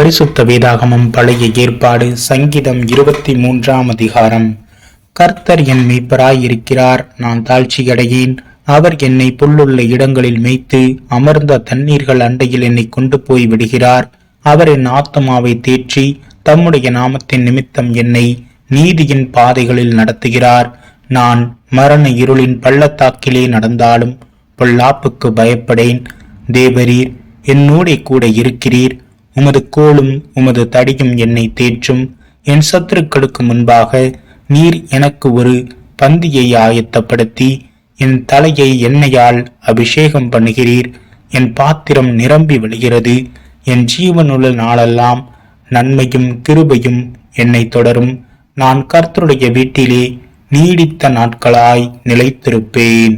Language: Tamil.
பரிசுத்த வேதாகமம் பழைய ஏற்பாடு சங்கீதம் 23ஆம் அதிகாரம். கர்த்தர் என் மீட்பராயிருக்கிறார், நான் தாழ்ச்சியடையேன். அவர் என்னை புல்லுள்ள இடங்களில் மேய்த்து அமர்ந்த தண்ணீர்கள் அண்டையில் என்னை கொண்டு போய் விடுகிறார். அவர் என் ஆத்துமாவை தேற்றி தம்முடைய நாமத்தின் நிமித்தம் என்னை நீதியின் பாதைகளில் நடத்துகிறார். நான் மரண இருளின் பள்ளத்தாக்கிலே நடந்தாலும் பொல்லாப்புக்கு பயப்படேன். தேவரீர் என்னோட கூட இருக்கிறீர். உமது கோலும் உமது தடியும் என்னை தேற்றும். என் சத்துருக்களுக்கு முன்பாக நீர் எனக்கு ஒரு பந்தியை ஆயத்தப்படுத்தி என் தலையை எண்ணெயால் அபிஷேகம் பண்ணுகிறீர். என் பாத்திரம் நிரம்பி வழிகிறது. என் ஜீவனுள்ள நாளெல்லாம் நன்மையும் கிருபையும் என்னை தொடரும். நான் கர்த்தருடைய வீட்டிலே நீடித்த நாட்களாய் நிலைத்திருப்பேன்.